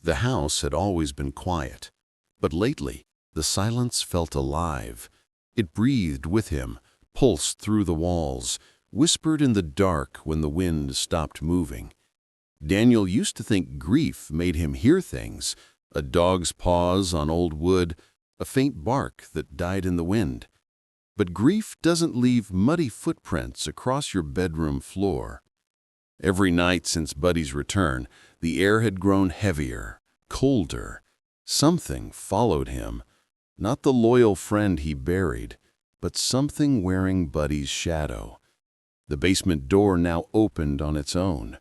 The house had always been quiet, but lately the silence felt alive. It breathed with him, pulsed through the walls, whispered in the dark when the wind stopped moving. Daniel used to think grief made him hear things, a dog's paws on old wood, a faint bark that died in the wind. But grief doesn't leave muddy footprints across your bedroom floor. Every night since Buddy's return, the air had grown heavier, colder. Something followed him, not the loyal friend he buried, but something wearing Buddy's shadow. The basement door now opened on its own.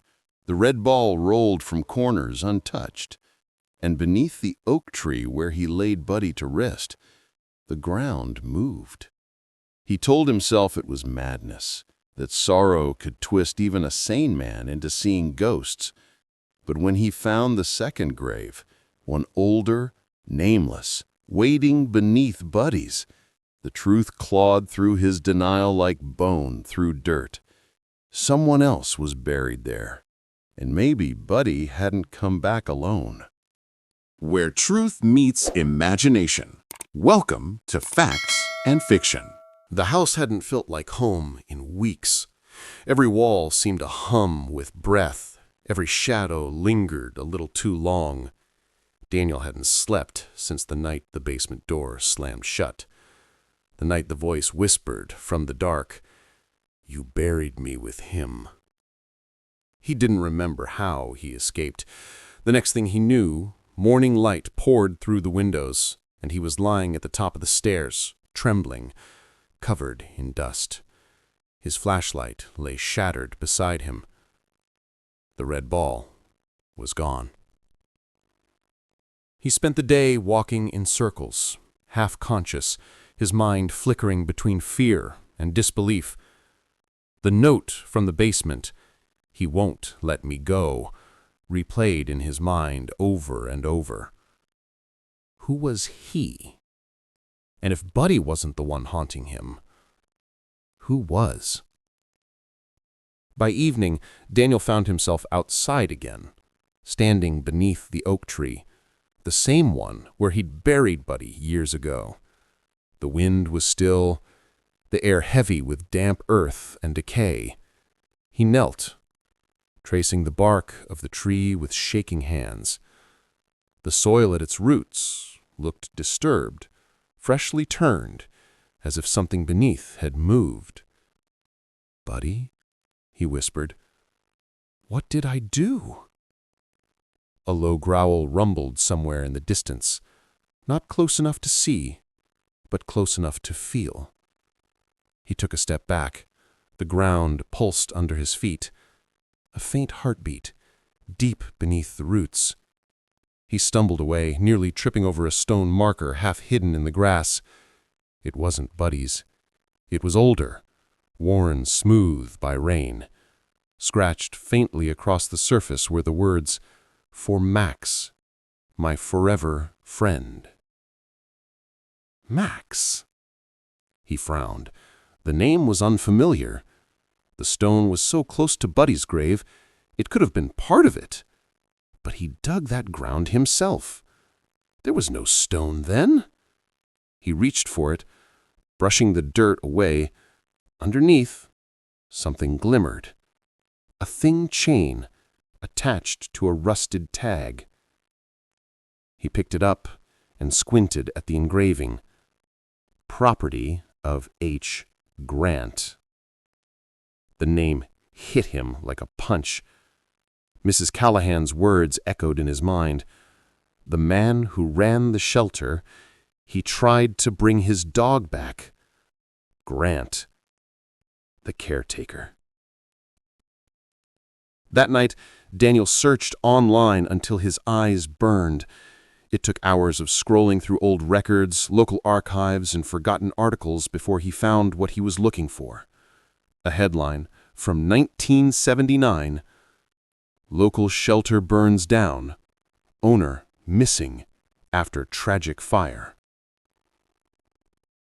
The red ball rolled from corners untouched, and beneath the oak tree where he laid Buddy to rest, the ground moved. He told himself it was madness, that sorrow could twist even a sane man into seeing ghosts. But when he found the second grave, one older, nameless, waiting beneath Buddy's, the truth clawed through his denial like bone through dirt. Someone else was buried there, and maybe Buddy hadn't come back alone. Where truth meets imagination. Welcome to Facts and Fiction. The house hadn't felt like home in weeks. Every wall seemed to hum with breath. Every shadow lingered a little too long. Daniel hadn't slept since the night the basement door slammed shut. The night the voice whispered from the dark, "You buried me with him." He didn't remember how he escaped. The next thing he knew, morning light poured through the windows, and he was lying at the top of the stairs, trembling, covered in dust. His flashlight lay shattered beside him. The red ball was gone. He spent the day walking in circles, half-conscious, his mind flickering between fear and disbelief. The note from the basement, "He won't let me go," replayed in his mind over and over. Who was he? And if Buddy wasn't the one haunting him, who was? By evening, Daniel found himself outside again, standing beneath the oak tree, the same one where he'd buried Buddy years ago. The wind was still, the air heavy with damp earth and decay. He knelt, tracing the bark of the tree with shaking hands. The soil at its roots looked disturbed, freshly turned, as if something beneath had moved. "Buddy," he whispered, "what did I do?" A low growl rumbled somewhere in the distance, not close enough to see, but close enough to feel. He took a step back. The ground pulsed under his feet. A faint heartbeat, deep beneath the roots. He stumbled away, nearly tripping over a stone marker half hidden in the grass. It wasn't Buddy's. It was older, worn smooth by rain. Scratched faintly across the surface were the words, "For Max, my forever friend." Max? He frowned. The name was unfamiliar. The stone was so close to Buddy's grave, it could have been part of it. But he dug that ground himself. There was no stone then. He reached for it, brushing the dirt away. Underneath, something glimmered. A thin chain attached to a rusted tag. He picked it up and squinted at the engraving. Property of H. Grant. The name hit him like a punch. Mrs. Callahan's words echoed in his mind. The man who ran the shelter, he tried to bring his dog back. Grant, the caretaker. That night, Daniel searched online until his eyes burned. It took hours of scrolling through old records, local archives, and forgotten articles before he found what he was looking for. A headline from 1979, "Local shelter burns down. Owner missing after tragic fire."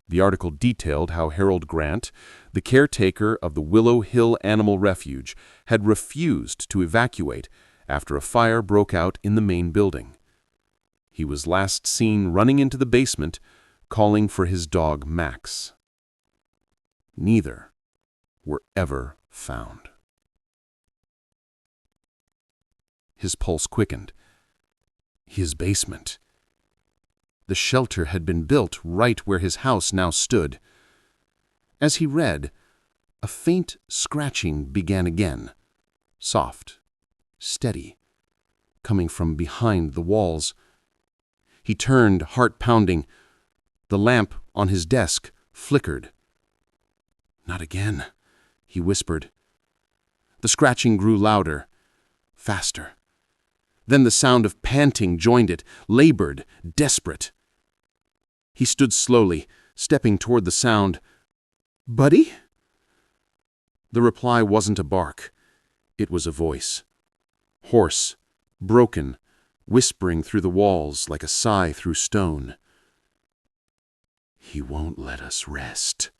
The article detailed how Harold Grant, the caretaker of the Willow Hill Animal Refuge, had refused to evacuate after a fire broke out in the main building. He was last seen running into the basement, calling for his dog Max. Neither were ever found. His pulse quickened. His basement. The shelter had been built right where his house now stood. As he read, a faint scratching began again, soft, steady, coming from behind the walls. He turned, heart pounding. The lamp on his desk flickered. "Not again," he whispered. The scratching grew louder, faster. Then the sound of panting joined it, labored, desperate. He stood slowly, stepping toward the sound. "Buddy?" The reply wasn't a bark. It was a voice. Hoarse, broken, whispering through the walls like a sigh through stone. "He won't let us rest."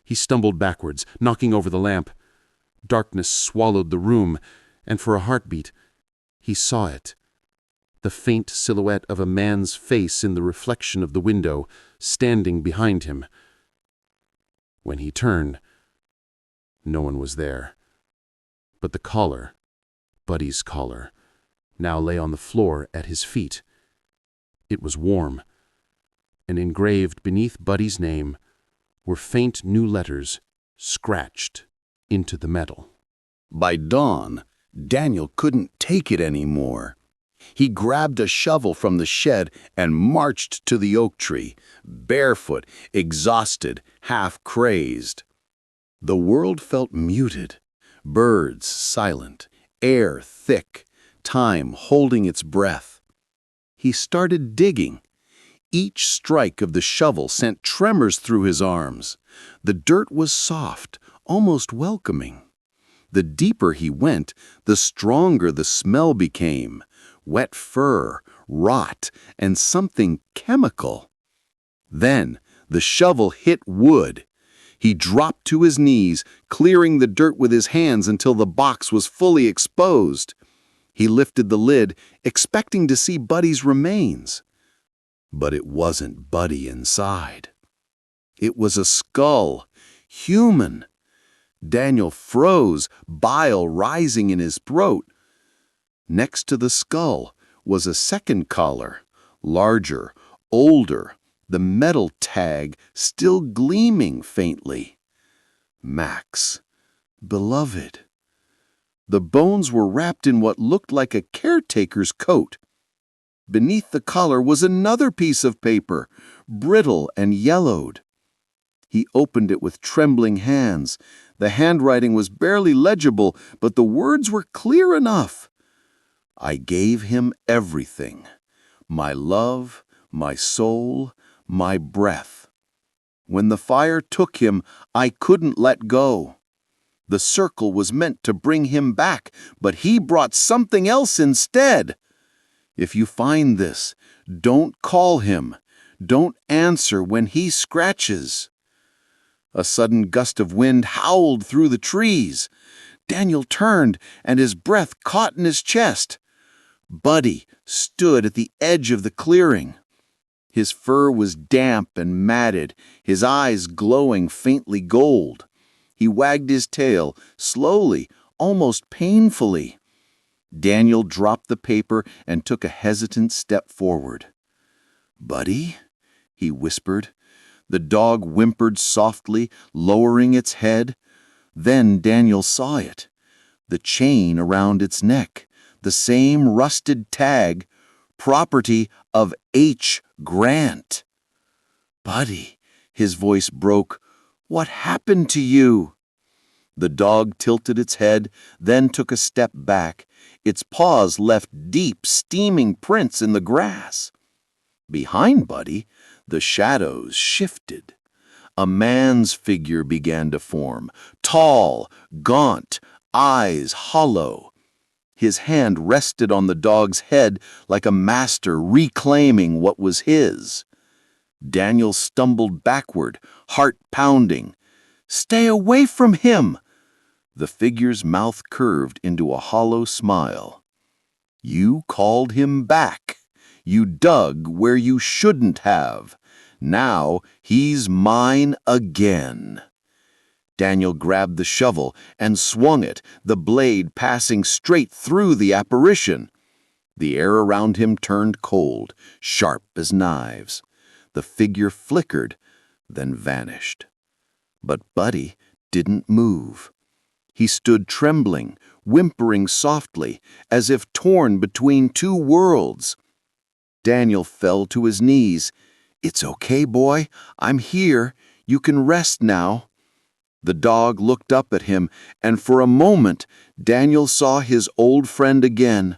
He stumbled backwards, knocking over the lamp. Darkness swallowed the room, and for a heartbeat, he saw it. The faint silhouette of a man's face in the reflection of the window, standing behind him. When he turned, no one was there. But the collar, Buddy's collar, now lay on the floor at his feet. It was warm, and engraved beneath Buddy's name were faint new letters scratched into the metal. By dawn, Daniel couldn't take it anymore. He grabbed a shovel from the shed and marched to the oak tree, barefoot, exhausted, half-crazed. The world felt muted, birds silent, air thick, time holding its breath. He started digging. Each strike of the shovel sent tremors through his arms. The dirt was soft, almost welcoming. The deeper he went, the stronger the smell became. Wet fur, rot, and something chemical. Then the shovel hit wood. He dropped to his knees, clearing the dirt with his hands until the box was fully exposed. He lifted the lid, expecting to see Buddy's remains. But it wasn't Buddy inside. It was a skull, human. Daniel froze, bile rising in his throat. Next to the skull was a second collar, larger, older, the metal tag still gleaming faintly. Max, beloved. The bones were wrapped in what looked like a caretaker's coat. Beneath the collar was another piece of paper, brittle and yellowed. He opened it with trembling hands. The handwriting was barely legible, but the words were clear enough. I gave him everything. My love, my soul, my breath. When the fire took him, I couldn't let go. The circle was meant to bring him back, but he brought something else instead. If you find this, don't call him. Don't answer when he scratches. A sudden gust of wind howled through the trees. Daniel turned, and his breath caught in his chest. Buddy stood at the edge of the clearing. His fur was damp and matted, his eyes glowing faintly gold. He wagged his tail, slowly, almost painfully. Daniel dropped the paper and took a hesitant step forward. "Buddy?" he whispered. The dog whimpered softly, lowering its head. Then Daniel saw it. The chain around its neck, the same rusted tag, property of H. Grant. "Buddy," his voice broke, "what happened to you?" The dog tilted its head, then took a step back. Its paws left deep, steaming prints in the grass. Behind Buddy, the shadows shifted. A man's figure began to form, tall, gaunt, eyes hollow. His hand rested on the dog's head like a master reclaiming what was his. Daniel stumbled backward, heart pounding. "Stay away from him!" The figure's mouth curved into a hollow smile. "You called him back. You dug where you shouldn't have. Now he's mine again." Daniel grabbed the shovel and swung it, the blade passing straight through the apparition. The air around him turned cold, sharp as knives. The figure flickered, then vanished. But Buddy didn't move. He stood trembling, whimpering softly, as if torn between two worlds. Daniel fell to his knees. "It's okay, boy. I'm here. You can rest now." The dog looked up at him, and for a moment Daniel saw his old friend again,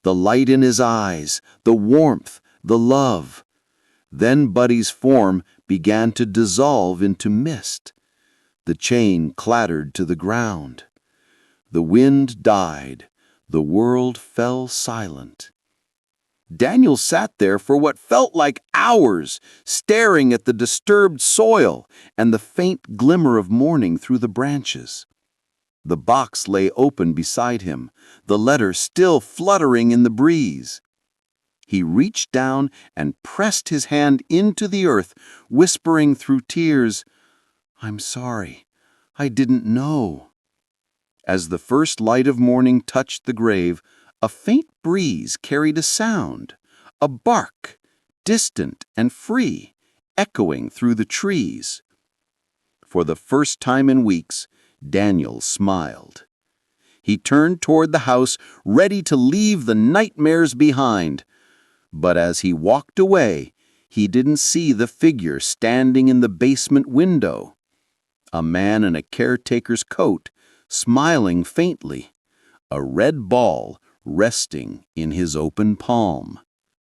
the light in his eyes, the warmth, the love. Then Buddy's form began to dissolve into mist. The chain clattered to the ground. The wind died. The world fell silent. Daniel sat there for what felt like hours, staring at the disturbed soil and the faint glimmer of morning through the branches. The box lay open beside him, the letter still fluttering in the breeze. He reached down and pressed his hand into the earth, whispering through tears, "I'm sorry. I didn't know." As the first light of morning touched the grave, a faint breeze carried a sound, a bark, distant and free, echoing through the trees. For the first time in weeks, Daniel smiled. He turned toward the house, ready to leave the nightmares behind. But as he walked away, he didn't see the figure standing in the basement window. A man in a caretaker's coat, smiling faintly, a red ball resting in his open palm.